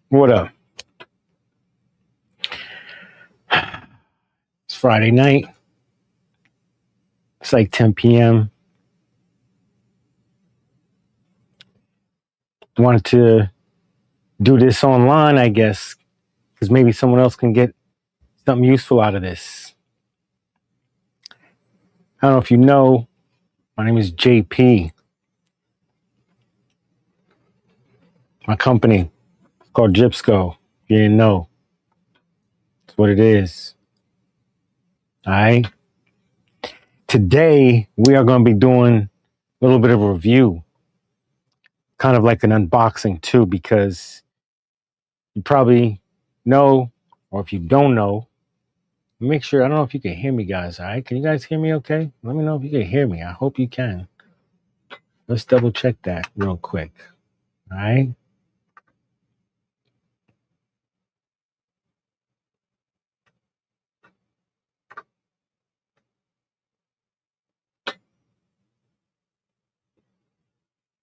What up? It's Friday night. It's like 10 p.m. Wanted to do this online, I guess, because maybe someone else can get something useful out of this. I don't know if you know, my name is JP. My company is called Gypsco. If you didn't know, that's what it is. All right. Today, we are going to be doing a little bit of a review, kind of like an unboxing too, because you probably know, or if you don't know, make sure, I don't know if you can hear me, guys. All right. Can you guys hear me okay? Let me know if you can hear me. I hope you can. Let's double check that real quick. All right.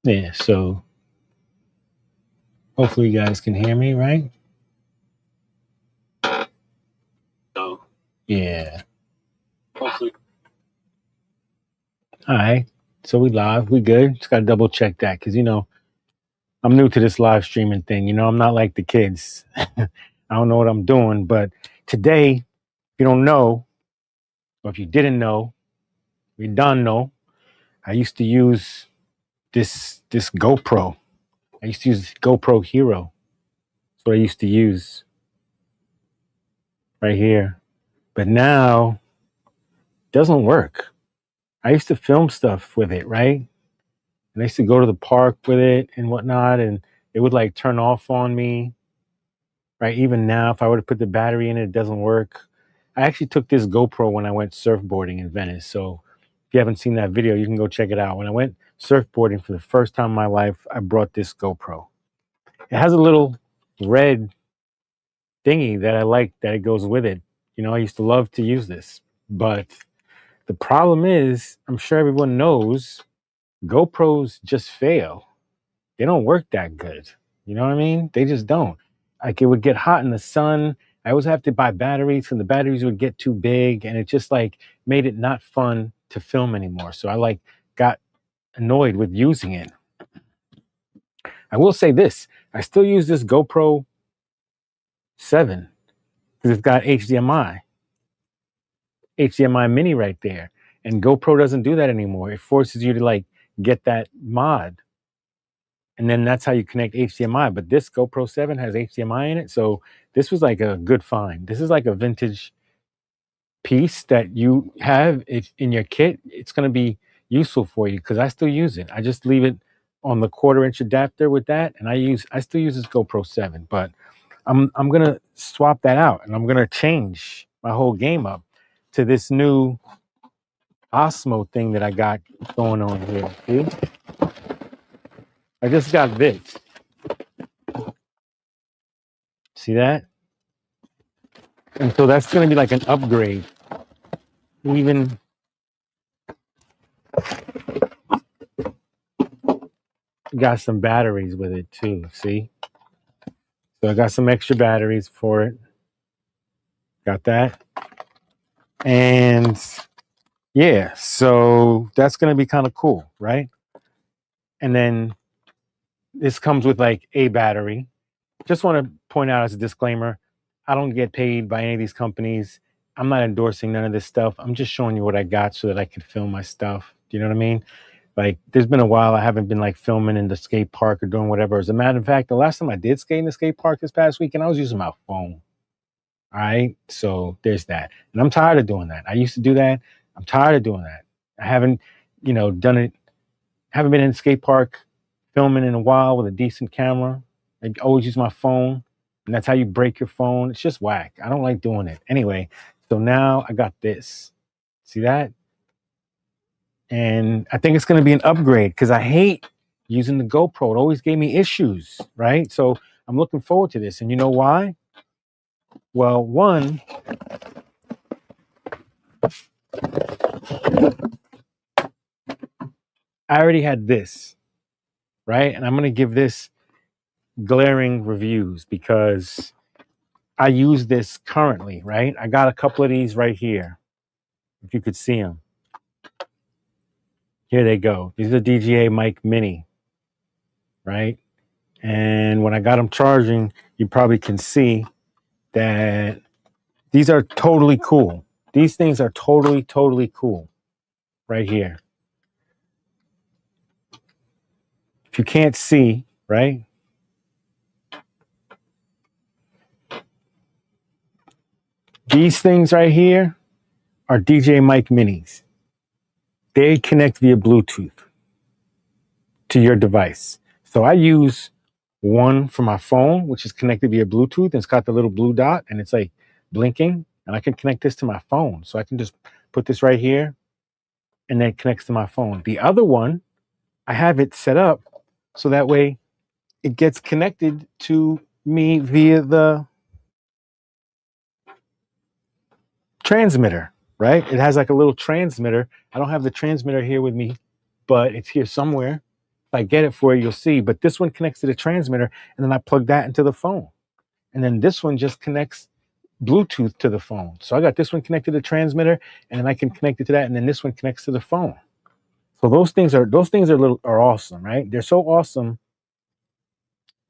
Yeah. So hopefully you guys can hear me, right? So, yeah. Hopefully. All right. So we live. We good. Just got to double check that because, I'm new to this live streaming thing. I'm not like the kids. I don't know what I'm doing. But today, if you don't know, or if you didn't know, you don't know, I used to use this GoPro. I used to use GoPro Hero. That's what I used to use right here. But now it doesn't work. I used to film stuff with it, right? And I used to go to the park with it and whatnot, and it would like turn off on me, right? Even now, if I were to put the battery in it, it doesn't work. I actually took this GoPro when I went surfboarding in Venice. So if you haven't seen that video, you can go check it out. When I went surfboarding for the first time in my life, I brought this GoPro. It has a little red thingy that I like that it goes with it. I used to love to use this, but the problem is, I'm sure everyone knows, GoPros just fail. They don't work that good. You know what I mean? They just don't. Like, it would get hot in the sun. I always have to buy batteries, and the batteries would get too big, and it just like made it not fun to film anymore. So I like got annoyed with using it. I will say this: I still use this GoPro 7 because it's got HDMI Mini right there, and GoPro doesn't do that anymore. It forces you to like get that mod. And then that's how you connect HDMI. But this GoPro 7 has HDMI in it. So this was like a good find. This is like a vintage piece that you have in your kit. It's going to be useful for you because I still use it. I just leave it on the 1/4-inch adapter with that. And I still use this GoPro 7. But I'm going to swap that out. And I'm going to change my whole game up to this new Osmo thing that I got going on here. See? I just got this. See that? And so that's going to be like an upgrade. Even got some batteries with it too. See? So I got some extra batteries for it. Got that. And yeah, so that's going to be kind of cool, right? And then this comes with like a battery. Just want to point out as a disclaimer, I don't get paid by any of these companies. I'm not endorsing none of this stuff. I'm just showing you what I got so that I can film my stuff. Do you know what I mean? Like, there's been a while I haven't been like filming in the skate park or doing whatever. As a matter of fact, the last time I did skate in the skate park this past weekend, I was using my phone. All right. So there's that. And I'm tired of doing that. I used to do that. I'm tired of doing that. I haven't, done it. Haven't been in the skate park filming in a while with a decent camera. I always use my phone. And that's how you break your phone. It's just whack. I don't like doing it. Anyway, so now I got this. See that? And I think it's going to be an upgrade because I hate using the GoPro. It always gave me issues, right? So I'm looking forward to this. And you know why? Well, one, I already had this, right? And I'm going to give this glaring reviews because I use this currently, right? I got a couple of these right here. If you could see them. Here they go. These are DJI Mic Mini, right? And when I got them charging, you probably can see that these are totally cool. These things are totally cool right here. If you can't see, right? These things right here are DJI Mic Minis. They connect via Bluetooth to your device. So I use one for my phone, which is connected via Bluetooth, and it's got the little blue dot, and it's like blinking, and I can connect this to my phone. So I can just put this right here, and then it connects to my phone. The other one, I have it set up so that way it gets connected to me via the transmitter, right? It has like a little transmitter. I don't have the transmitter here with me, but it's here somewhere. If I get it for you, you'll see. But this one connects to the transmitter, and then I plug that into the phone. And then this one just connects Bluetooth to the phone. So I got this one connected to the transmitter, and then I can connect it to that, and then this one connects to the phone. So those things are awesome, right? They're so awesome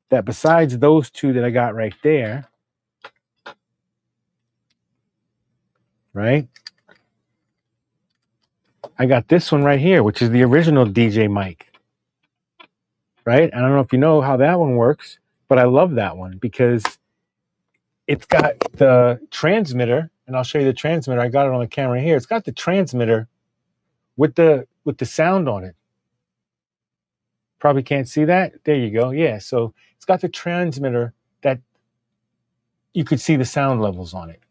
that besides those two that I got right there, right? I got this one right here, which is the original DJ mic, right? I don't know if you know how that one works, but I love that one because it's got the transmitter, and I'll show you the transmitter. I got it on the camera here. It's got the transmitter with the sound on it. Probably can't see that. There you go. Yeah, so it's got the transmitter that you could see the sound levels on it,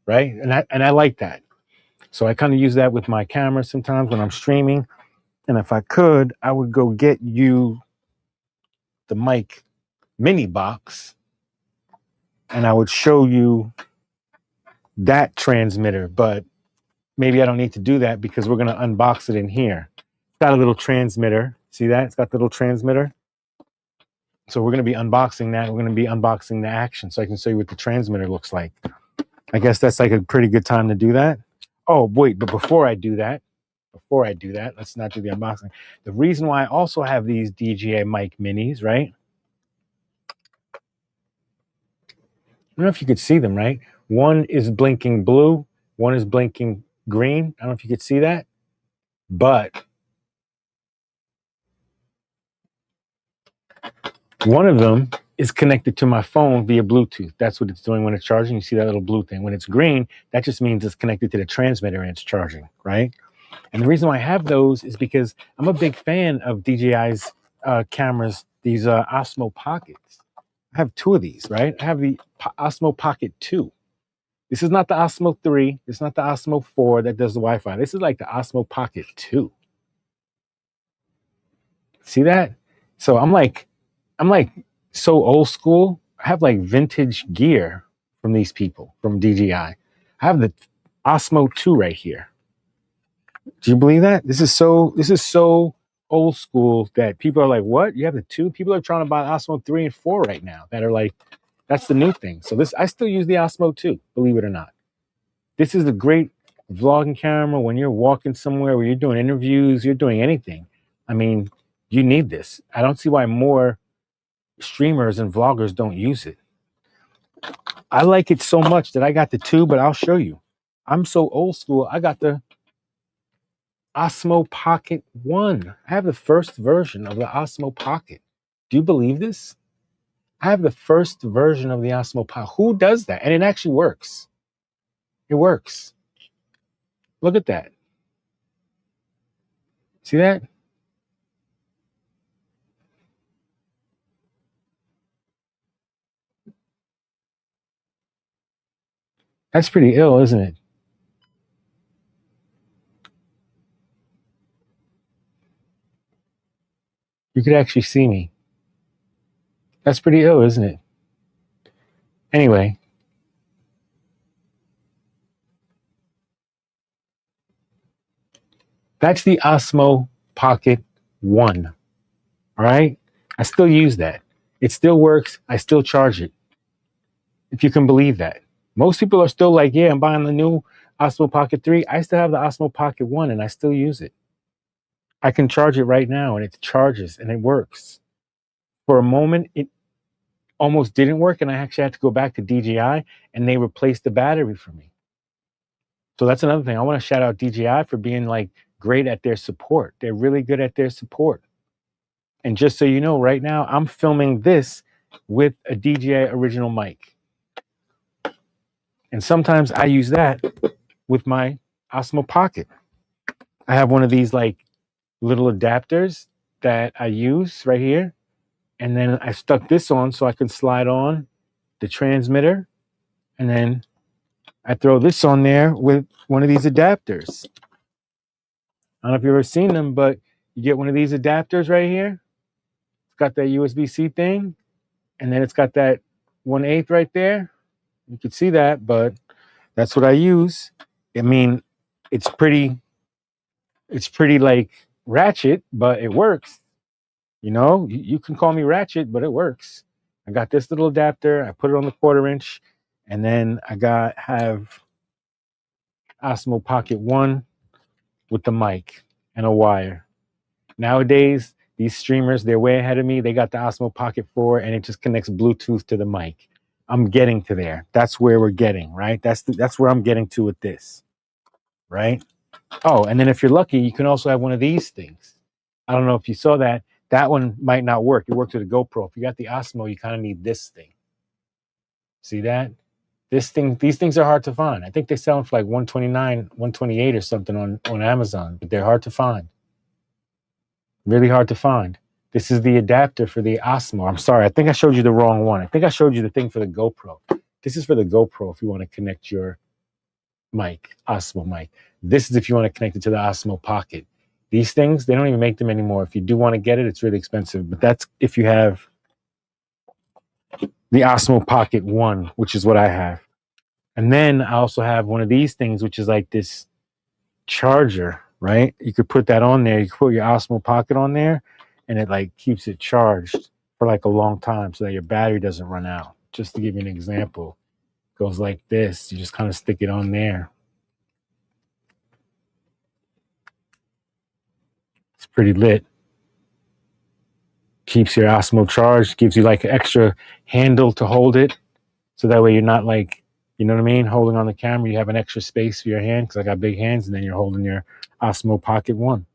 right? And I like that. So I kind of use that with my camera sometimes when I'm streaming. And if I could, I would go get you the Mic Mini box, and I would show you that transmitter. But maybe I don't need to do that because we're going to unbox it in here. It's got a little transmitter. See that? It's got the little transmitter. So we're going to be unboxing that. We're going to be unboxing the Action so I can show you what the transmitter looks like. I guess that's like a pretty good time to do that. Oh, wait, but before I do that, let's not do the unboxing. The reason why I also have these DJI Mic Minis, right? I don't know if you could see them, right? One is blinking blue, one is blinking green. I don't know if you could see that, but one of them is connected to my phone via Bluetooth. That's what it's doing when it's charging. You see that little blue thing. When it's green, that just means it's connected to the transmitter and it's charging, right? And the reason why I have those is because I'm a big fan of DJI's cameras, these Osmo Pockets. I have two of these, right? I have the Osmo Pocket 2. This is not the Osmo 3. This is not the Osmo 4 that does the Wi-Fi. This is like the Osmo Pocket 2. See that? So I'm like so old school. I have like vintage gear from these people, from DJI. I have the Osmo 2 right here. Do you believe that? This is so old school that people are like, what? You have the 2? People are trying to buy Osmo 3 and 4 right now that are like, that's the new thing. So I still use the Osmo 2, believe it or not. This is a great vlogging camera when you're walking somewhere, where you're doing interviews, you're doing anything. I mean, you need this. I don't see why more streamers and vloggers don't use it. I like it so much that I got the 2, but I'll show you. I'm so old school. I got the Osmo Pocket 1. I have the first version of the Osmo Pocket. Do you believe this? I have the first version of the Osmo Pocket. Who does that? And it actually works. It works. Look at that. See that? That's pretty ill, isn't it? You could actually see me. That's pretty ill, isn't it? Anyway. That's the Osmo Pocket 1. All right? I still use that. It still works. I still charge it. If you can believe that. Most people are still like, yeah, I'm buying the new Osmo Pocket 3. I still have the Osmo Pocket 1 and I still use it. I can charge it right now and it charges and it works. For a moment, it almost didn't work and I actually had to go back to DJI and they replaced the battery for me. So that's another thing. I want to shout out DJI for being like great at their support. They're really good at their support. And just so you know, right now I'm filming this with a DJI original mic. And sometimes I use that with my Osmo Pocket. I have one of these like little adapters that I use right here. And then I stuck this on so I can slide on the transmitter. And then I throw this on there with one of these adapters. I don't know if you've ever seen them, but you get one of these adapters right here. It's got that USB-C thing. And then it's got that 1/8 right there. You can see that, but that's what I use. I mean, it's pretty like ratchet, but it works. You know, you can call me ratchet, but it works. I got this little adapter. I put it on the 1/4 inch, and then I have Osmo Pocket 1 with the mic and a wire. Nowadays, these streamers, they're way ahead of me. They got the Osmo Pocket 4, and it just connects Bluetooth to the mic. I'm getting to there. That's where we're getting, right? That's where I'm getting to with this, right? Oh, and then if you're lucky, you can also have one of these things. I don't know if you saw that. That one might not work. It works with a GoPro. If you got the Osmo, you kind of need this thing. See that? These things are hard to find. I think they sell them for like $129, $128 or something on Amazon, but they're hard to find. Really hard to find. This is the adapter for the Osmo. I'm sorry, I think I showed you the wrong one. I think I showed you the thing for the GoPro. This is for the GoPro if you want to connect your mic, Osmo mic. This is if you want to connect it to the Osmo Pocket. These things, they don't even make them anymore. If you do want to get it, it's really expensive. But that's if you have the Osmo Pocket 1, which is what I have. And then I also have one of these things, which is like this charger, right? You could put that on there. You could put your Osmo Pocket on there, and it like keeps it charged for like a long time so that your battery doesn't run out. Just to give you an example, it goes like this. You just kind of stick it on there. It's pretty lit. Keeps your Osmo charged, gives you like an extra handle to hold it. So that way you're not like, you know what I mean, holding on the camera. You have an extra space for your hand because I got big hands, and then you're holding your Osmo Pocket 1.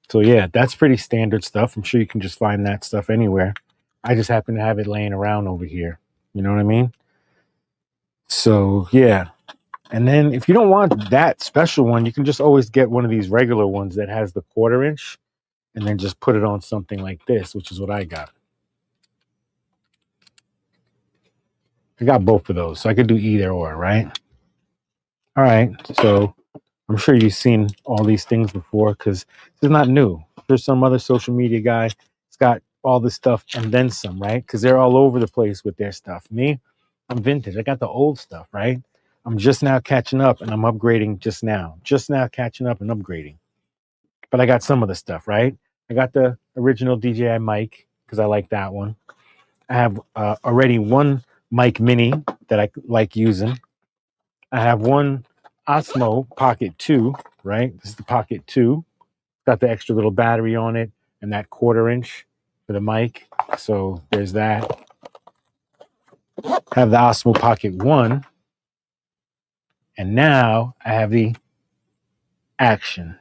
So yeah, that's pretty standard stuff. I'm sure you can just find that stuff anywhere. I just happen to have it laying around over here. You know what I mean? So yeah. And then if you don't want that special one, you can just always get one of these regular ones that has the 1/4 inch and then just put it on something like this, which is what I got. I got both of those, so I could do either or, right? All right, so I'm sure you've seen all these things before because this is not new. There's some other social media guy that's got all this stuff and then some, right? Because they're all over the place with their stuff. Me, I'm vintage. I got the old stuff, right? I'm just now catching up and I'm upgrading just now. Just now catching up and upgrading. But I got some of the stuff, right? I got the original DJI mic because I like that one. I have already one Mic Mini that I like using. I have one Osmo Pocket 2, right? This is the Pocket 2. Got the extra little battery on it and that 1/4 inch for the mic. So there's that. Have the Osmo Pocket 1. And now I have the Action.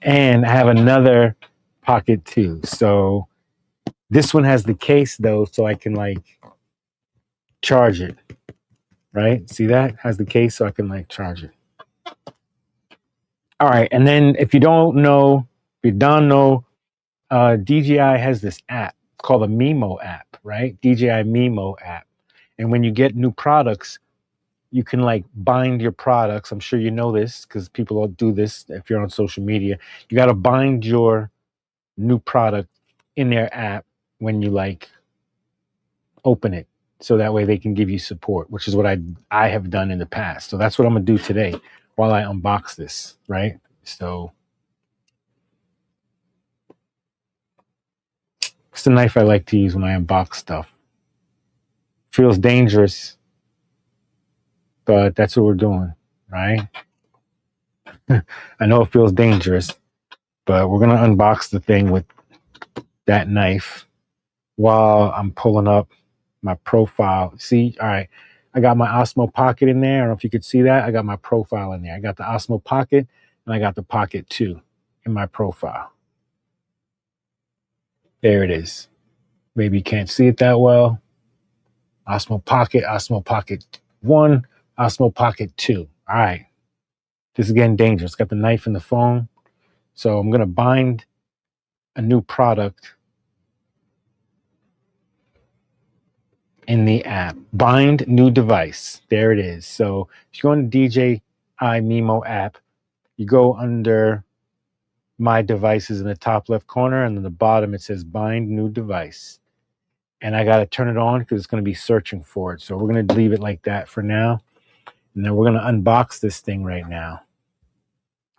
And I have another Pocket 2. So this one has the case though, so I can like charge it. Right? See that? Has the case so I can like charge it. All right, and then if you don't know, DJI has this app called the Mimo app, right? DJI Mimo app. And when you get new products, you can like bind your products. I'm sure you know this because people will do this if you're on social media. You got to bind your new product in their app when you like open it. So that way they can give you support, which is what I have done in the past. So that's what I'm going to do today while I unbox this, right? So It's the knife I like to use when I unbox stuff. Feels dangerous, but that's what we're doing, right? I know it feels dangerous, but we're going to unbox the thing with that knife while I'm pulling up my profile. See, all right, I got my Osmo Pocket in there. I don't know if you could see that. I got my profile in there. I got the Osmo Pocket and I got the Pocket 2 in my profile. There it is. Maybe you can't see it that well. Osmo Pocket 1, Osmo Pocket 2. All right. This is getting dangerous. Got the knife in the phone. So I'm going to bind a new product in the app. Bind new device. There it is. So if you go on the DJI Mimo app, you go under my devices in the top left corner, and in the bottom it says bind new device. And I got to turn it on because it's going to be searching for it. So we're going to leave it like that for now. And then we're going to unbox this thing right now.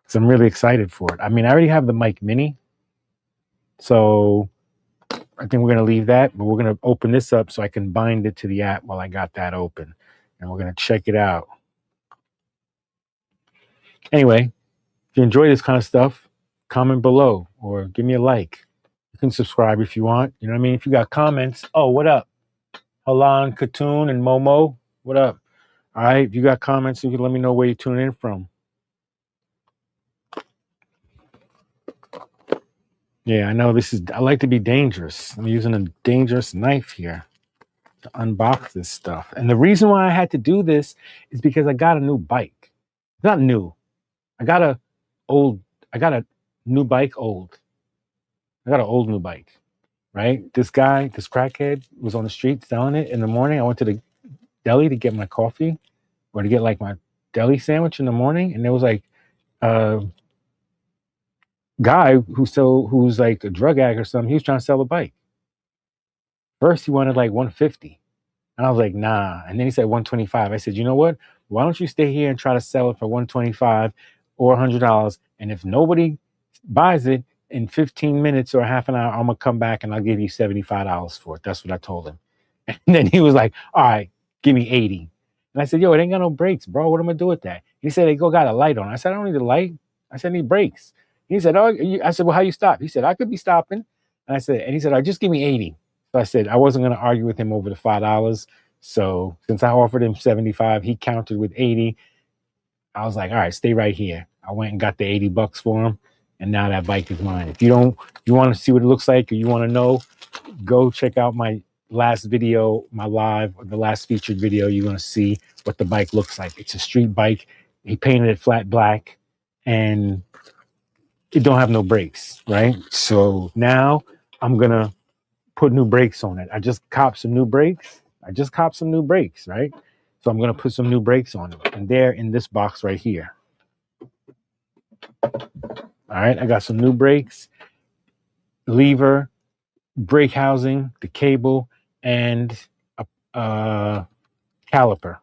So I'm really excited for it. I mean, I already have the Mic Mini. So I think we're going to leave that, but we're going to open this up so I can bind it to the app while I got that open. And we're going to check it out. Anyway, if you enjoy this kind of stuff, comment below or give me a like. You can subscribe if you want. You know what I mean? If you got comments, oh, what up? Halan, Katoon, and Momo, what up? All right, if you got comments, you can let me know where you're tuning in from. Yeah, I know I like to be dangerous. I'm using a dangerous knife here to unbox this stuff. And the reason why I had to do this is because I got a new bike. Not new. I got a new bike, old. I got an old new bike, right? This crackhead was on the street selling it in the morning. I went to the deli to get my coffee or to get like my deli sandwich in the morning. And there was like a guy who's like a drug addict or something. He was trying to sell a bike. First, he wanted like 150. And I was like, nah. And then he said 125. I said, you know what? Why don't you stay here and try to sell it for 125 or $100? And if nobody buys it in 15 minutes or half an hour, I'm going to come back and I'll give you $75 for it. That's what I told him. And then he was like, all right, give me 80. And I said, yo, it ain't got no brakes, bro. What am I going to do with that? He said, they got a light on. I said, I don't need a light. I said, I need brakes. He said, oh, I said, well, how you stop? He said, I could be stopping. And he said, all right, just give me 80. So I said, I wasn't going to argue with him over the $5. So since I offered him 75, he countered with 80. I was like, all right, stay right here. I went and got the $80 for him. And now that bike is mine. If you want to see what it looks like or you want to know, go check out my last video, the last featured video. You're going to see what the bike looks like. It's a street bike. He painted it flat black and it don't have no brakes, right? So now I'm going to put new brakes on it. I just copped some new brakes, right? So I'm going to put some new brakes on it. And they're in this box right here. All right, I got some new brakes, lever, brake housing, the cable, and a caliper.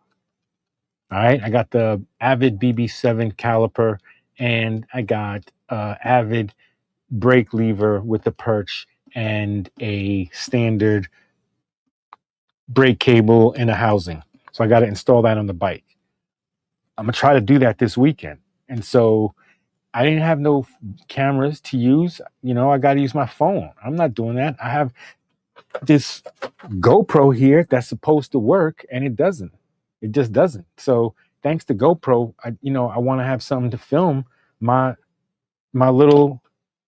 All right, I got the Avid BB7 caliper, and I got Avid brake lever with the perch and a standard brake cable and a housing. So I got to install that on the bike. I'm going to try to do that this weekend. And so I didn't have no cameras to use. You know, I got to use my phone. I'm not doing that. I have this GoPro here that's supposed to work and it doesn't. It just doesn't. So thanks to GoPro, I want to have something to film my little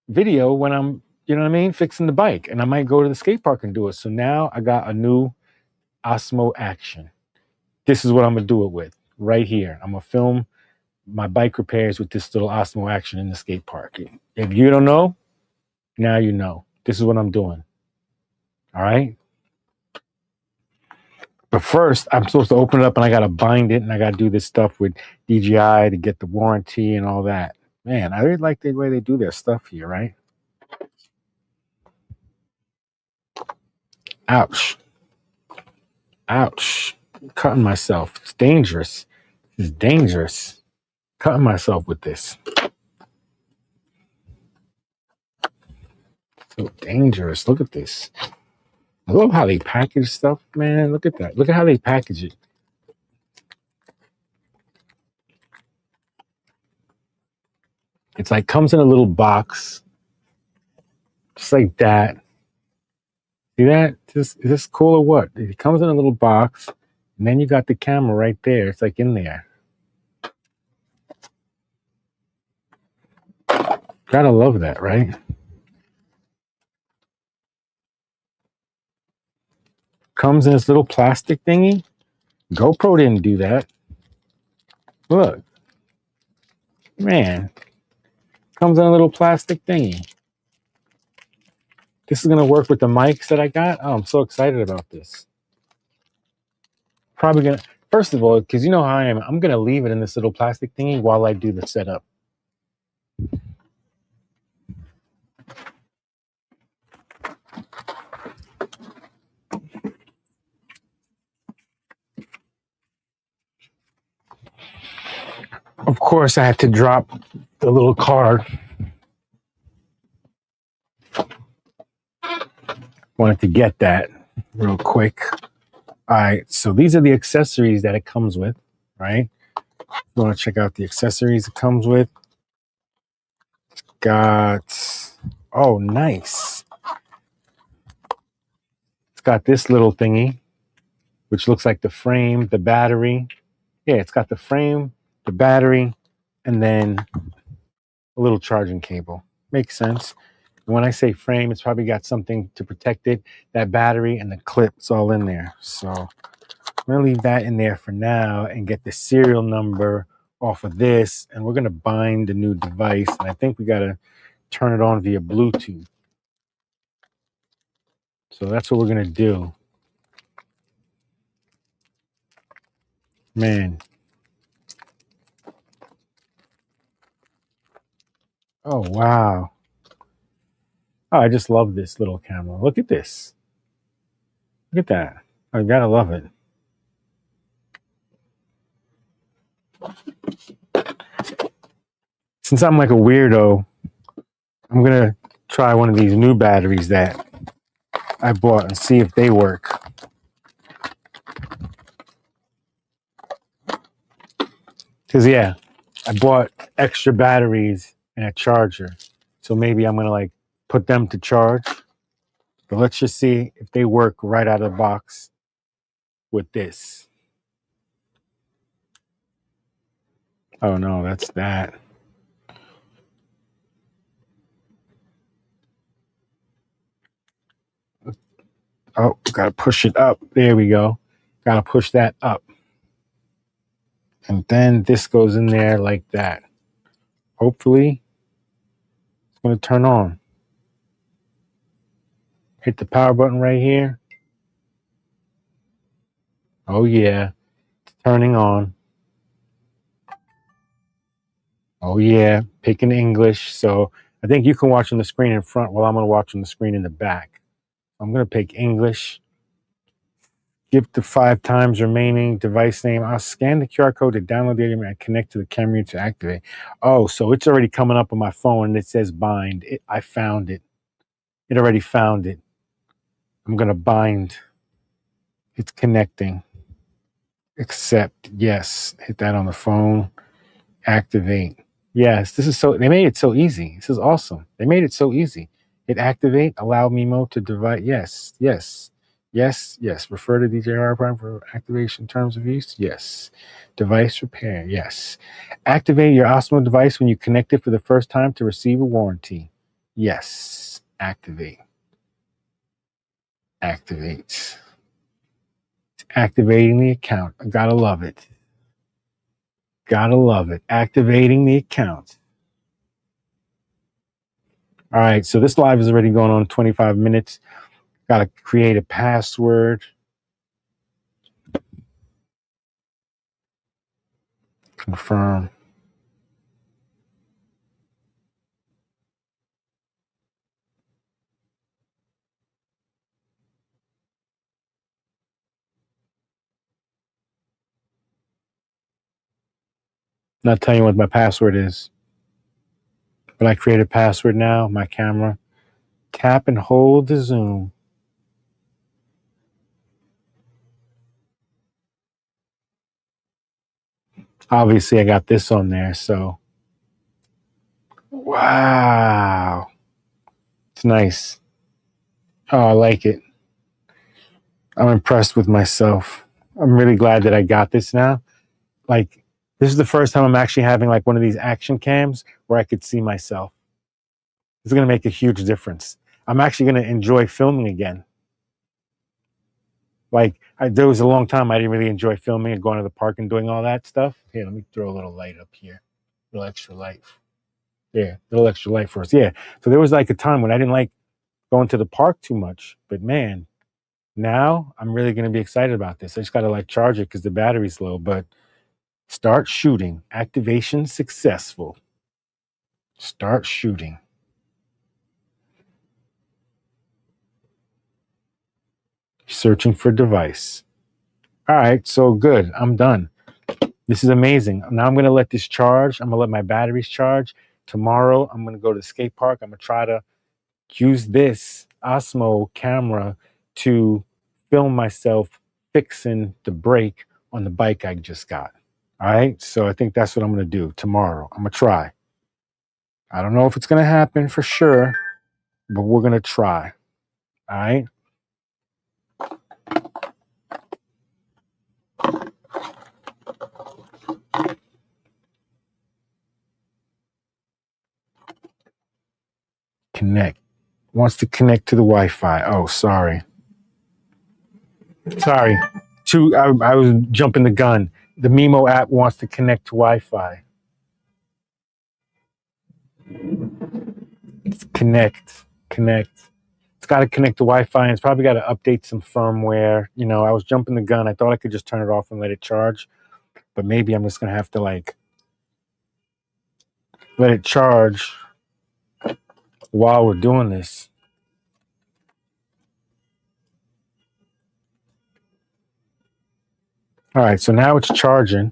video when I'm, fixing the bike. And I might go to the skate park and do it. So now I got a new Osmo Action. This is what I'm going to do it with right here. I'm going to film my bike repairs with this little Osmo Action in the skate park. If you don't know, now you know. This is what I'm doing. All right. But first, I'm supposed to open it up and I got to bind it and I got to do this stuff with DJI to get the warranty and all that. Man, I really like the way they do their stuff here, right? Ouch. Ouch. I'm cutting myself. It's dangerous. It's dangerous. Cutting myself with this. So dangerous. Look at this. I love how they package stuff, man. Look at that. Look at how they package it. It's like comes in a little box, just like that. See that? Is this cool or what? It comes in a little box, and then you got the camera right there. It's like in there. Gotta love that, right? Comes in this little plastic thingy. GoPro didn't do that. Look, man, comes in a little plastic thingy. This is gonna work with the mics that I got. Oh, I'm so excited about this. Probably gonna, first of all, because you know how I am, I'm gonna leave it in this little plastic thingy while I do the setup. Of course, I had to drop the little card. Wanted to get that real quick. All right, so these are the accessories that it comes with, right? You want to check out the accessories it comes with. Got, oh, nice. It's got this little thingy, which looks like the frame, the battery. Yeah, it's got the frame, the battery, and then a little charging cable. Makes sense. And when I say frame, it's probably got something to protect it. That battery and the clip, it's all in there. So I'm going to leave that in there for now and get the serial number off of this. And we're going to bind the new device. And I think we got to turn it on via Bluetooth. So that's what we're going to do. Man. Oh, wow. Oh, I just love this little camera. Look at this. Look at that. I gotta love it. Since I'm like a weirdo, I'm gonna try one of these new batteries that I bought and see if they work. Because yeah, I bought extra batteries and a charger. So maybe I'm gonna like put them to charge. But let's just see if they work right out of the box with this. Oh no, that's that. Oh, gotta push it up. There we go. Gotta push that up. And then this goes in there like that. Hopefully, it's gonna turn on. Hit the power button right here. Oh yeah, it's turning on. Oh yeah, picking English. So I think you can watch on the screen in front while I'm gonna watch on the screen in the back. I'm gonna pick English. Give the 5 times remaining device name. I'll scan the QR code to download the item and connect to the camera to activate. Oh, so it's already coming up on my phone and it says bind. I found it. It already found it. I'm gonna bind. It's connecting. Accept. Yes. Hit that on the phone. Activate. Yes. This is so, they made it so easy. This is awesome. They made it so easy. Hit activate. Allow Mimo to device. Yes. Yes. Yes. Yes. Refer to DJI Prime for activation terms of use. Yes. Device repair. Yes. Activate your Osmo device when you connect it for the first time to receive a warranty. Yes. Activate. Activate. Activating the account. I gotta love it. Gotta love it. Activating the account. All right, so this live is already going on 25 minutes. Gotta create a password. Confirm. Not telling you what my password is, but I create a password now, my camera. Tap and hold the zoom. Obviously, I got this on there, so. Wow. It's nice. Oh, I like it. I'm impressed with myself. I'm really glad that I got this now. Like, this is the first time I'm actually having like one of these action cams where I could see myself. It's going to make a huge difference. I'm actually going to enjoy filming again. Like, there was a long time I didn't really enjoy filming and going to the park and doing all that stuff. Here, let me throw a little light up here. A little extra light. Yeah, a little extra light for us. Yeah. So there was like a time when I didn't like going to the park too much. But man, now I'm really going to be excited about this. I just got to like charge it because the battery's low. But start shooting. Activation successful. Start shooting. Searching for device. All right, so good. I'm done. This is amazing. Now I'm going to let this charge. I'm going to let my batteries charge. Tomorrow, I'm going to go to the skate park. I'm going to try to use this Osmo camera to film myself fixing the brake on the bike I just got. All right, so I think that's what I'm going to do tomorrow. I'm going to try. I don't know if it's going to happen for sure, but we're going to try. All right. Connect. Wants to connect to the Wi-Fi. Oh, sorry. Sorry. I was jumping the gun. The Mimo app wants to connect to Wi-Fi. Connect. It's got to connect to Wi-Fi, and it's probably got to update some firmware. You know, I was jumping the gun. I thought I could just turn it off and let it charge, but maybe I'm just going to have to like let it charge while we're doing this. All right, so now it's charging.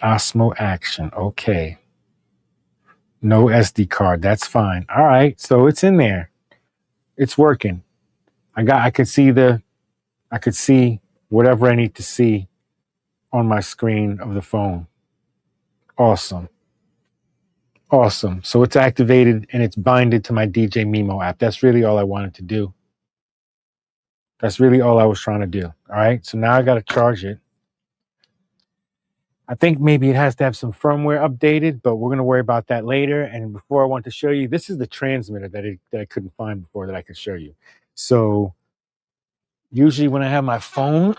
Osmo Action. Okay. No SD card. That's fine. All right, so it's in there. It's working. I could see whatever I need to see on my screen of the phone. Awesome. Awesome. So it's activated and it's binded to my DJ Mimo app. That's really all I wanted to do. That's really all I was trying to do. All right. So now I got to charge it. I think maybe it has to have some firmware updated, but we're going to worry about that later. And before I want to show you, this is the transmitter that I couldn't find before that I could show you. So usually when I have my phone,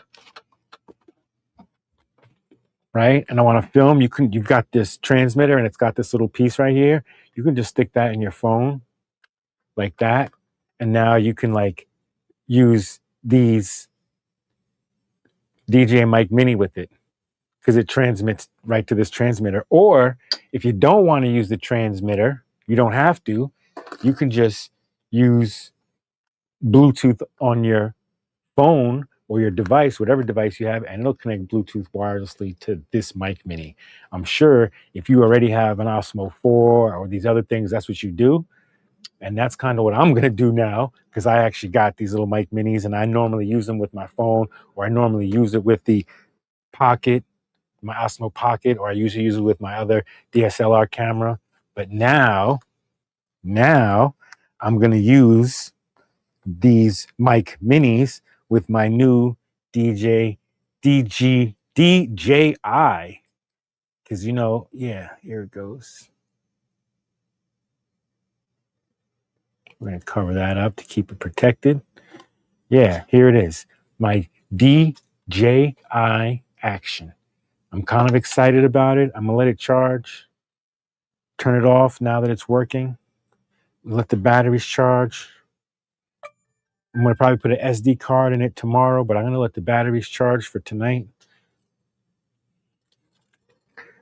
right, and I want to film, you've got this transmitter and it's got this little piece right here. You can just stick that in your phone like that. And now you can like use these DJI Mic Mini with it because it transmits right to this transmitter. Or if you don't want to use the transmitter, you don't have to. You can just use Bluetooth on your phone or your device, whatever device you have, and it'll connect Bluetooth wirelessly to this Mic Mini. I'm sure if you already have an Osmo 4 or these other things, that's what you do. And that's kind of what I'm going to do now because I actually got these little Mic Minis and I normally use them with my phone, or I normally use it with the Pocket, my Osmo Pocket, or I usually use it with my other DSLR camera. But now I'm going to use these Mic Minis with my new DJI, because, you know, yeah, here it goes. We're going to cover that up to keep it protected. Yeah, here it is. My DJI Action. I'm kind of excited about it. I'm going to let it charge. Turn it off now that it's working. Let the batteries charge. I'm going to probably put an SD card in it tomorrow, but I'm going to let the batteries charge for tonight.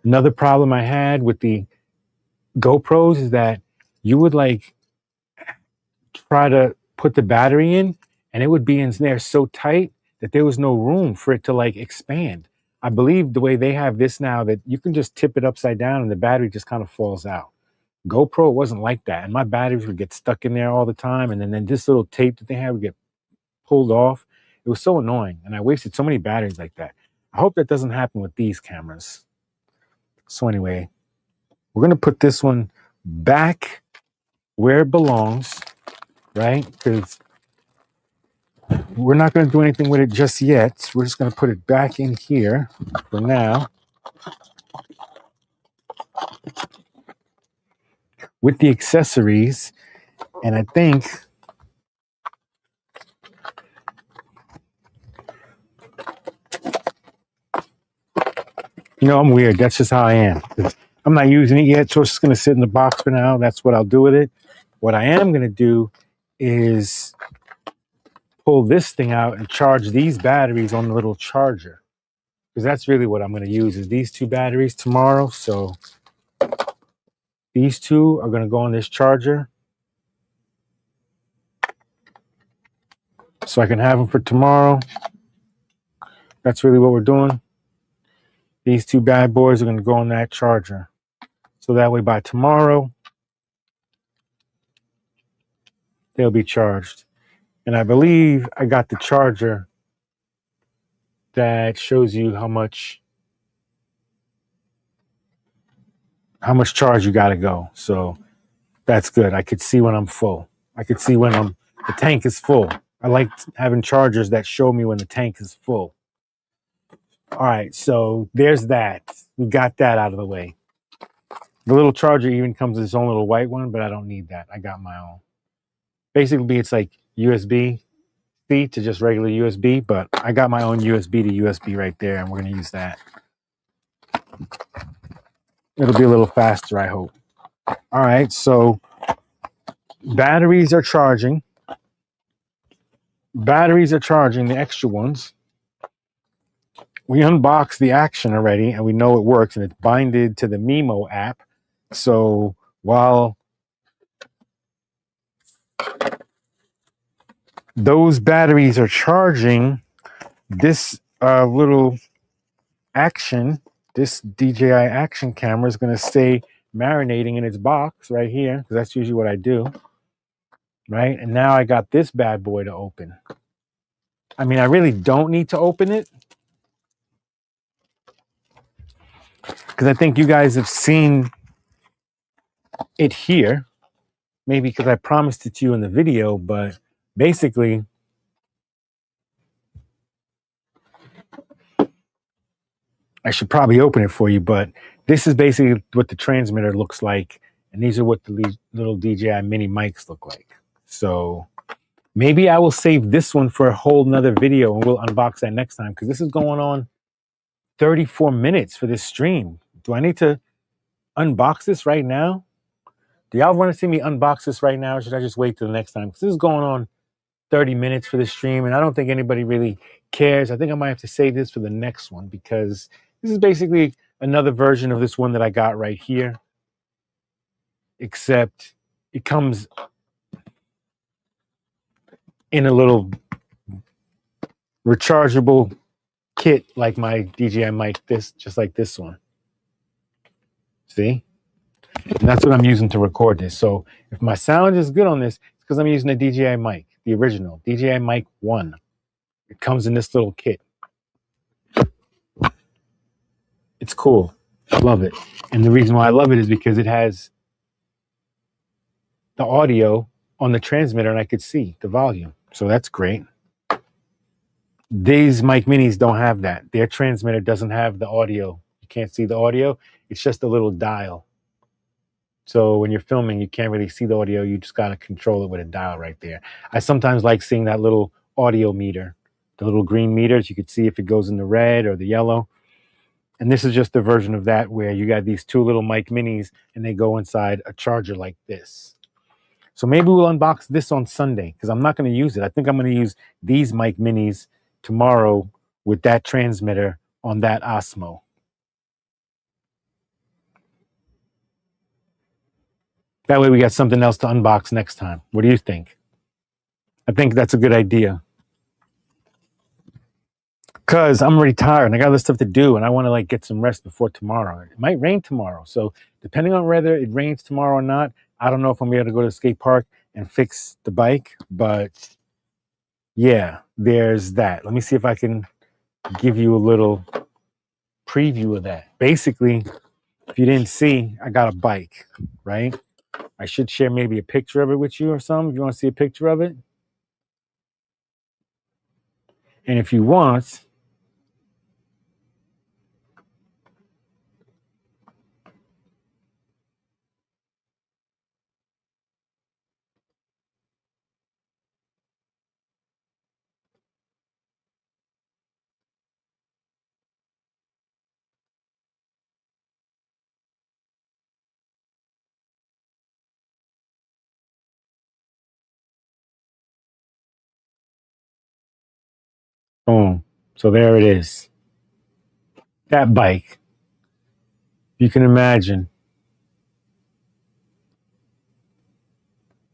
Another problem I had with the GoPros is that you would like try to put the battery in and it would be in there so tight that there was no room for it to like expand. I believe the way they have this now that you can just tip it upside down and the battery just kind of falls out. GoPro wasn't like that, and my batteries would get stuck in there all the time, and then this little tape that they had would get pulled off. It was so annoying, and I wasted so many batteries like that. I hope that doesn't happen with these cameras. So anyway, we're gonna put this one back where it belongs, right? Because we're not gonna do anything with it just yet. We're just gonna put it back in here for now. With the accessories, and I think I'm weird. That's just how I am. I'm not using it yet, so it's just going to sit in the box for now. That's what I'll do with it. What I am going to do is pull this thing out and charge these batteries on the little charger, because that's really what I'm going to use is these two batteries tomorrow. So these two are going to go on this charger so I can have them for tomorrow. That's really what we're doing. These two bad boys are going to go on that charger. So that way by tomorrow, they'll be charged. And I believe I got the charger that shows you how much charge you got to go. So that's good. I could see when I'm full. I could see when the tank is full. I like having chargers that show me when the tank is full. All right, so there's that. We got that out of the way. The little charger even comes with its own little white one, but I don't need that. I got my own. Basically, it's like USB-C to just regular USB, but I got my own USB to USB right there, and we're going to use that. It'll be a little faster, I hope. All right, so batteries are charging. The extra ones. We unboxed the Action already, and we know it works, and it's binded to the Mimo app. So while those batteries are charging, this little Action, this DJI Action camera is going to stay marinating in its box right here, because that's usually what I do. Right? And now I got this bad boy to open. I mean, I really don't need to open it, because I think you guys have seen it here. Maybe because I promised it to you in the video, but basically, I should probably open it for you, but this is basically what the transmitter looks like, and these are what the little DJI Mini mics look like. So maybe I will save this one for a whole nother video, and we'll unbox that next time, because this is going on 34 minutes for this stream. Do I need to unbox this right now? Do y'all want to see me unbox this right now, or should I just wait till the next time? Because this is going on 30 minutes for the stream, and I don't think anybody really cares. I think I might have to save this for the next one, because this is basically another version of this one that I got right here, except it comes in a little rechargeable kit like my DJI mic, just like this one. See? And that's what I'm using to record this. So if my sound is good on this, it's because I'm using the DJI mic, the original DJI Mic 1. It comes in this little kit. It's cool. I love it. And the reason why I love it is because it has the audio on the transmitter, and I could see the volume. So that's great. These Mic Minis don't have that. Their transmitter doesn't have the audio. You can't see the audio. It's just a little dial. So when you're filming, you can't really see the audio. You just got to control it with a dial right there. I sometimes like seeing that little audio meter, the little green meters. You could see if it goes in the red or the yellow. And this is just a version of that where you got these two little Mic Minis and they go inside a charger like this. So maybe we'll unbox this on Sunday, because I'm not going to use it. I think I'm going to use these Mic Minis tomorrow with that transmitter on that Osmo. That way we got something else to unbox next time. What do you think? I think that's a good idea. because I'm already tired and I got other stuff to do and I want to like get some rest before tomorrow. It might rain tomorrow. So depending on whether it rains tomorrow or not, I don't know if I'm gonna be able to go to the skate park and fix the bike, but yeah, there's that. Let me see if I can give you a little preview of that. Basically, if you didn't see, I got a bike, right? I should share maybe a picture of it with you or something if you want to see a picture of it. And if you want, boom. So there it is. That bike. You can imagine.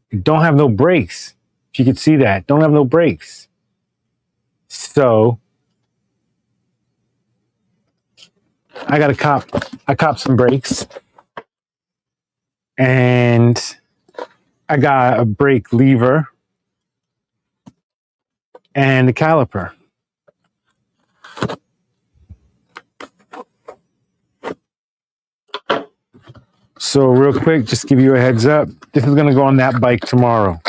It don't have no brakes. If you could see that, don't have no brakes. So I cop some brakes and I got a brake lever and a caliper. So real quick, just give you a heads up. This is gonna go on that bike tomorrow.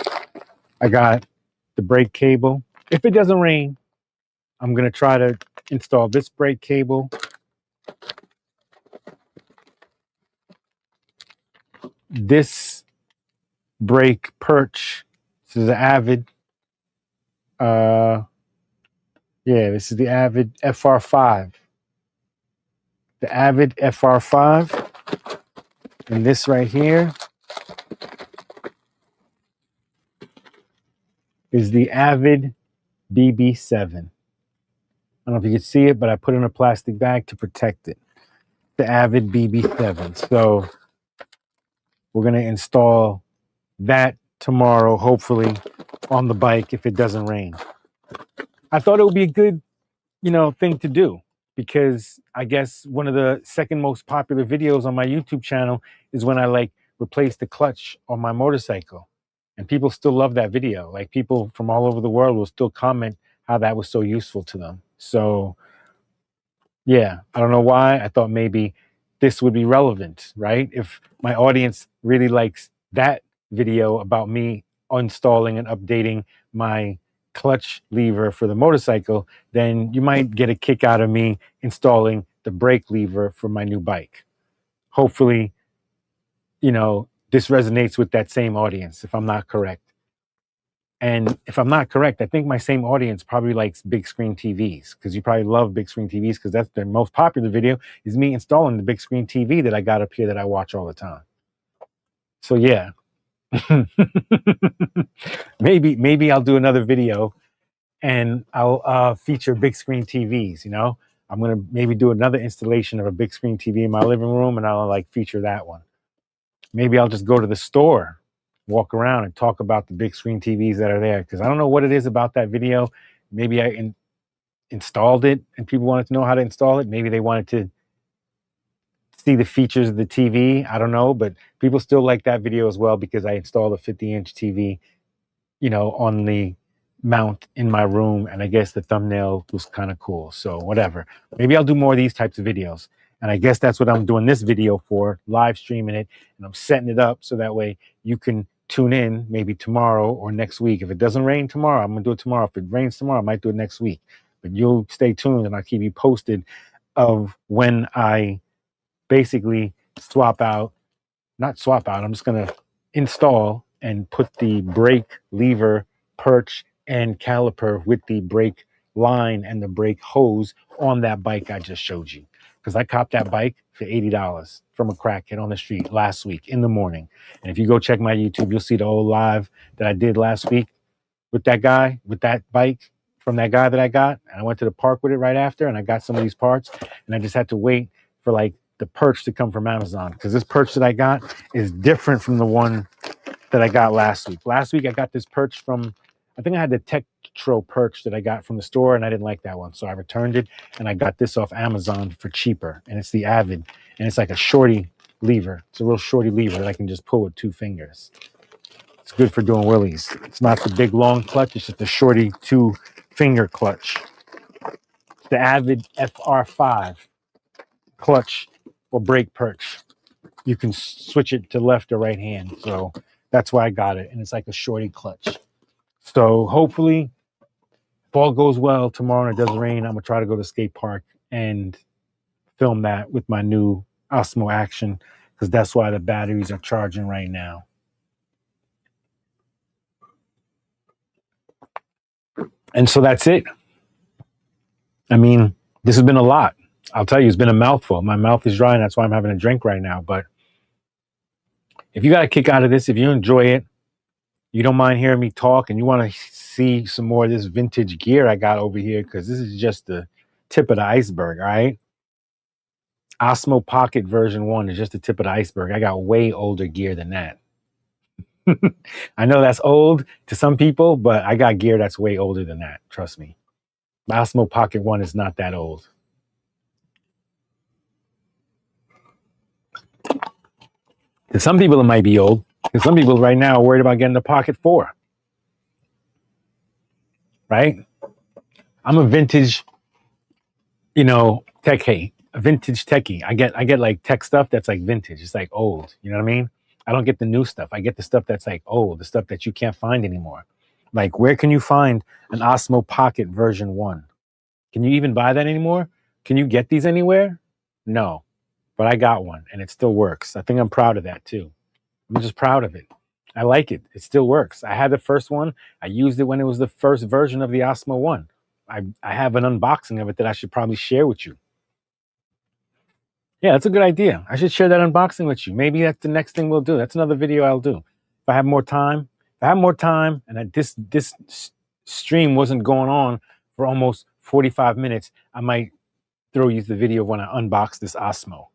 I got the brake cable. If it doesn't rain, I'm gonna try to install this brake cable. This brake perch. This is the Avid. This is the Avid FR5. The Avid FR5. And this right here is the Avid BB7. I don't know if you can see it, but I put it in a plastic bag to protect it. The Avid BB7. So we're going to install that tomorrow, hopefully, on the bike if it doesn't rain. I thought it would be a good, thing to do because I guess one of the second most popular videos on my YouTube channel is when I like replace the clutch on my motorcycle. And people still love that video. Like people from all over the world will still comment how that was so useful to them. So yeah, I don't know why. I thought maybe this would be relevant, right? If my audience really likes that video about me installing and updating my clutch lever for the motorcycle, then you might get a kick out of me installing the brake lever for my new bike. Hopefully, this resonates with that same audience, if I'm not correct. And if I'm not correct, I think my same audience probably likes big screen TVs because you probably love big screen TVs because that's their most popular video is me installing the big screen TV that I got up here that I watch all the time. So yeah, maybe I'll do another video and I'll feature big screen TVs. I'm gonna maybe do another installation of a big screen TV in my living room and I'll like feature that one. Maybe I'll just go to the store, walk around and talk about the big screen TVs that are there because I don't know what it is about that video. Maybe I installed it and people wanted to know how to install it. Maybe they wanted to see the features of the TV. I don't know, but people still like that video as well because I installed a 50-inch TV, on the mount in my room. And I guess the thumbnail was kind of cool. So whatever. Maybe I'll do more of these types of videos. And I guess that's what I'm doing this video for, live streaming it. And I'm setting it up so that way you can tune in maybe tomorrow or next week. If it doesn't rain tomorrow, I'm going to do it tomorrow. If it rains tomorrow, I might do it next week. But you'll stay tuned and I'll keep you posted of when I basically I'm just going to install and put the brake lever, perch, and caliper with the brake line and the brake hose on that bike I just showed you. Because I copped that bike for $80 from a crackhead on the street last week in the morning. And if you go check my YouTube, you'll see the old live that I did last week with that guy, with that bike from that guy that I got. And I went to the park with it right after and I got some of these parts and I just had to wait for like the perch to come from Amazon because this perch that I got is different from the one that I got last week. Last week I got this perch from, I think I had the electro perch that I got from the store, and I didn't like that one, so I returned it, and I got this off Amazon for cheaper, and it's the Avid, and it's like a shorty lever. It's a real shorty lever that I can just pull with 2 fingers. It's good for doing wheelies. It's not the big long clutch, it's just a shorty 2-finger clutch. The Avid FR5 clutch or brake perch. You can switch it to left or right hand. So that's why I got it. And it's like a shorty clutch. So hopefully, if all goes well tomorrow and it doesn't rain, I'm going to try to go to the skate park and film that with my new Osmo Action, because that's why the batteries are charging right now. And so that's it. I mean, this has been a lot. I'll tell you, it's been a mouthful. My mouth is dry, and that's why I'm having a drink right now. But if you got a kick out of this, if you enjoy it, you don't mind hearing me talk, and you want to see some more of this vintage gear I got over here, because this is just the tip of the iceberg, all right? Osmo Pocket version 1 is just the tip of the iceberg. I got way older gear than that. I know that's old to some people, but I got gear that's way older than that. Trust me. The Osmo Pocket 1 is not that old. To some people, it might be old. Because some people right now are worried about getting the Pocket 4. Right? I'm a vintage, techie. A vintage techie. I get like tech stuff that's like vintage. It's like old. You know what I mean? I don't get the new stuff. I get the stuff that's like old, the stuff that you can't find anymore. Like, where can you find an Osmo Pocket version 1? Can you even buy that anymore? Can you get these anywhere? No. But I got one, and it still works. I think I'm proud of that, too. I'm just proud of it. I like it. It still works. I had the first one. I used it when it was the first version of the Osmo One. I have an unboxing of it that I should probably share with you. Yeah, that's a good idea. I should share that unboxing with you. Maybe that's the next thing we'll do. That's another video I'll do. If I have more time, and this stream wasn't going on for almost 45 minutes, I might throw you the video when I unbox this Osmo.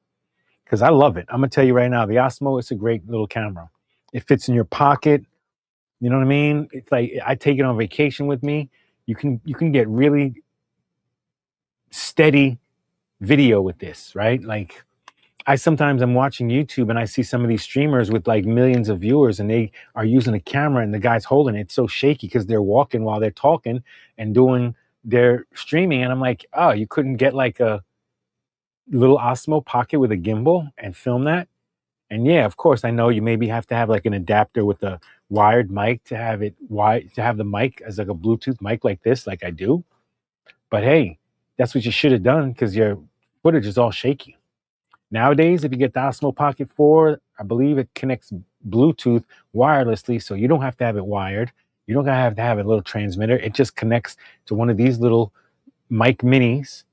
Because I love it. I'm going to tell you right now, the Osmo is a great little camera. It fits in your pocket. You know what I mean? It's like, I take it on vacation with me. You can get really steady video with this, right? Like, I'm watching YouTube and I see some of these streamers with like millions of viewers, and they are using a camera and the guy's holding it. It's so shaky because they're walking while they're talking and doing their streaming. And I'm like, oh, you couldn't get like a little Osmo Pocket with a gimbal and film that? And yeah, of course, I know you maybe have to have like an adapter with a wired mic to have the mic as like a Bluetooth mic like this, like I do. But hey, that's what you should have done, because your footage is all shaky. Nowadays, if you get the Osmo Pocket 4, I believe it connects Bluetooth wirelessly, so you don't have to have it wired. You don't have to have a little transmitter. It just connects to one of these little Mic Minis,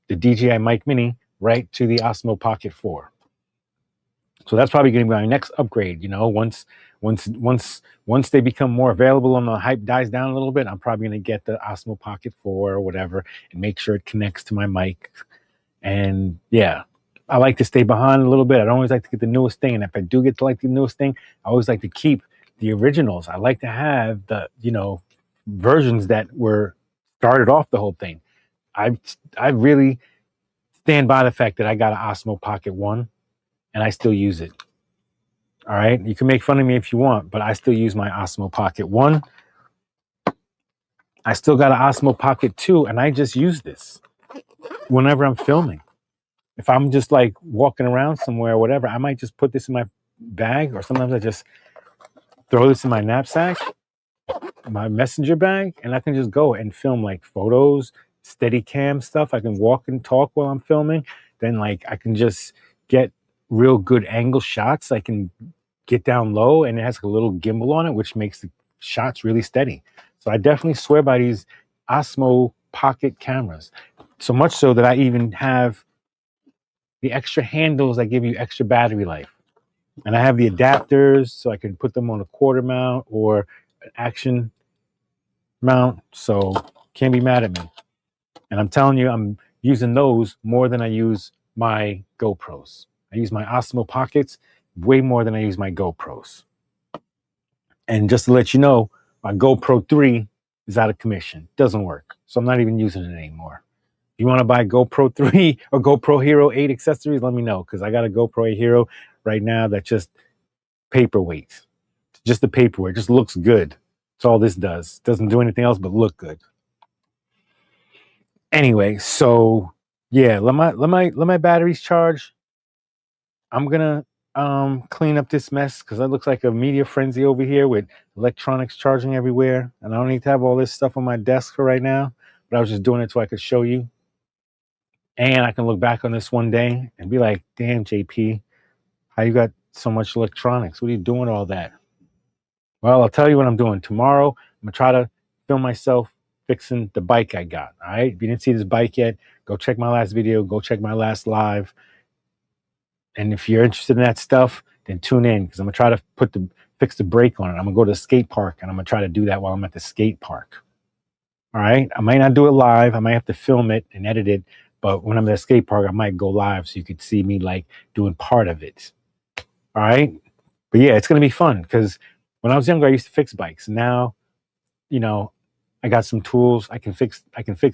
the DJI Mic Mini, right to the Osmo Pocket 4. So that's probably going to be my next upgrade. Once they become more available and the hype dies down a little bit, I'm probably going to get the Osmo Pocket 4 or whatever and make sure it connects to my mic. And yeah, I like to stay behind a little bit. I don't always like to get the newest thing. And if I do get to like the newest thing, I always like to keep the originals. I like to have the, versions that were started off the whole thing. I really stand by the fact that I got an Osmo Pocket 1 and I still use it. All right. You can make fun of me if you want, but I still use my Osmo Pocket 1. I still got an Osmo Pocket 2, and I just use this whenever I'm filming. If I'm just like walking around somewhere or whatever, I might just put this in my bag, or sometimes I just throw this in my knapsack, my messenger bag, and I can just go and film like photos, steady cam stuff. I can walk and talk while I'm filming. Then like I can just get real good angle shots. I can get down low, and it has a little gimbal on it, which makes the shots really steady. So I definitely swear by these Osmo Pocket cameras. So much so that I even have the extra handles that give you extra battery life. And I have the adapters so I can put them on a quarter mount or an action mount. So can't be mad at me. And I'm telling you, I'm using those more than I use my GoPros. I use my Osmo Pockets way more than I use my GoPros. And just to let you know, my GoPro 3 is out of commission. Doesn't work. So I'm not even using it anymore. If you want to buy GoPro 3 or GoPro Hero 8 accessories, let me know, because I got a GoPro Hero right now that's just paperweight. Just the paperweight. Just looks good. That's all this does. Doesn't do anything else but look good. Anyway, so yeah, let my batteries charge. I'm gonna clean up this mess because it looks like a media frenzy over here with electronics charging everywhere, and I don't need to have all this stuff on my desk for right now, but I was just doing it so I could show you, and I can look back on this one day and be like, damn, JP, how you got so much electronics? What are you doing with all that? Well, I'll tell you what I'm doing tomorrow. I'm gonna try to film myself fixing the bike I got. All right, if you didn't see this bike yet, go check my last video, go check my last live. And if you're interested in that stuff, then tune in, because I'm gonna try to fix the brake on it. I'm gonna go to the skate park and I'm gonna try to do that while I'm at the skate park. All right. I might not do it live. I might have to film it and edit it. But when I'm at the skate park, I might go live so you could see me like doing part of it. All right. But yeah, it's gonna be fun because when I was younger, I used to fix bikes. Now, you know, I got some tools. I can fix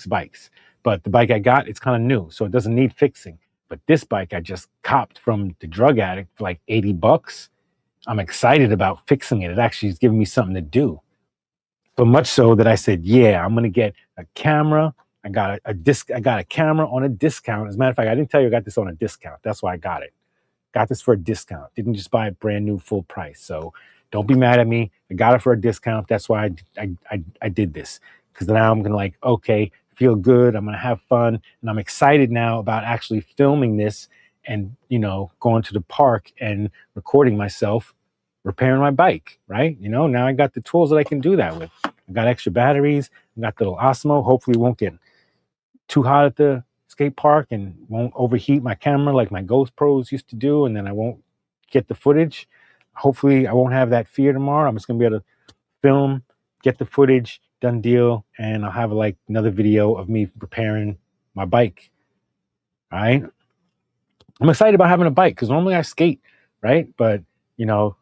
bikes. But the bike I got, it's kind of new, so it doesn't need fixing. But this bike I just copped from the drug addict for like $80. I'm excited about fixing it. It actually is giving me something to do. So much so that I said, yeah, I'm gonna get a camera. I got a camera on a discount. As a matter of fact, I didn't tell you I got this on a discount. That's why I got it. Got this for a discount. Didn't just buy it brand new full price. So don't be mad at me. I got it for a discount. That's why I did this. Because now I'm gonna like, okay, feel good. I'm gonna have fun. And I'm excited now about actually filming this and, you know, going to the park and recording myself repairing my bike, right? You know, now I got the tools that I can do that with. I got extra batteries. I got the little Osmo. Hopefully it won't get too hot at the skate park and won't overheat my camera like my GoPros used to do, and then I won't get the footage. Hopefully I won't have that fear tomorrow. I'm just gonna be able to film, get the footage, done deal, and I'll have like another video of me repairing my bike. All right. I'm excited about having a bike because normally I skate, right? But you know,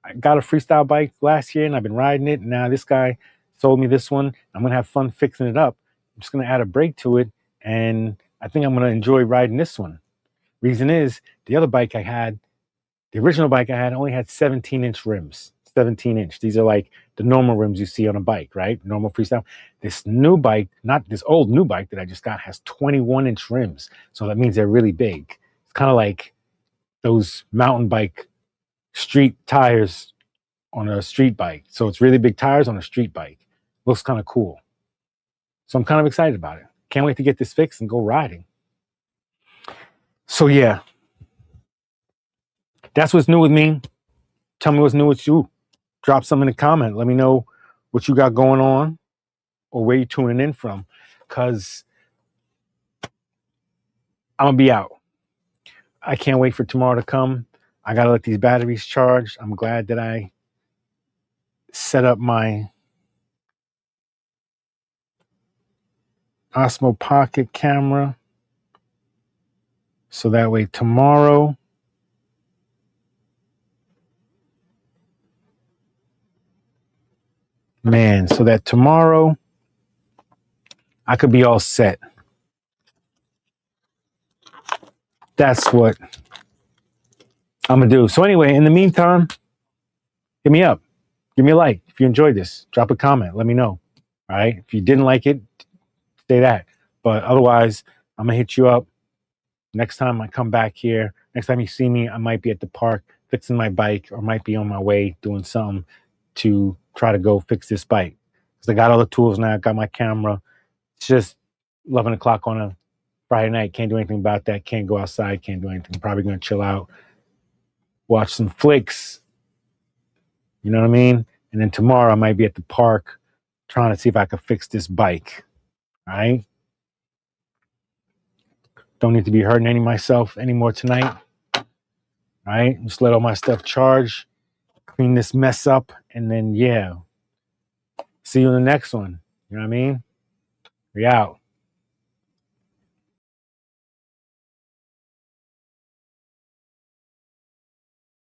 I got a freestyle bike last year and I've been riding it. And now this guy sold me this one. I'm gonna have fun fixing it up. I'm just gonna add a brake to it, and I think I'm gonna enjoy riding this one. Reason is the other bike I had, the original bike I had, only had 17-inch rims. 17-inch. These are like the normal rims you see on a bike, right? Normal freestyle. This new bike, not this old new bike that I just got, has 21-inch rims. So that means they're really big. It's kind of like those mountain bike street tires on a street bike. So it's really big tires on a street bike. Looks kind of cool. So I'm kind of excited about it. Can't wait to get this fixed and go riding. So yeah, that's what's new with me. Tell me what's new with you. Drop some in the comment. Let me know what you got going on or where you're tuning in from, because I'm going to be out. I can't wait for tomorrow to come. I got to let these batteries charge. I'm glad that I set up my Osmo Pocket camera so that way tomorrow so that tomorrow I could be all set. That's what I'm gonna do. So anyway, in the meantime, hit me up. Give me a like. If you enjoyed this, drop a comment. Let me know. All right. If you didn't like it, say that. But otherwise, I'm gonna hit you up next time I come back here. Next time you see me, I might be at the park fixing my bike, or might be on my way doing something to try to go fix this bike. Because I got all the tools now. I got my camera. It's just 11 o'clock on a Friday night. Can't do anything about that. Can't go outside. Can't do anything. Probably gonna chill out, watch some flicks. You know what I mean? And then tomorrow I might be at the park trying to see if I can fix this bike. All right? Don't need to be hurting myself anymore tonight. All right? Just let all my stuff charge, clean this mess up, and then, yeah. See you in the next one. You know what I mean? We out.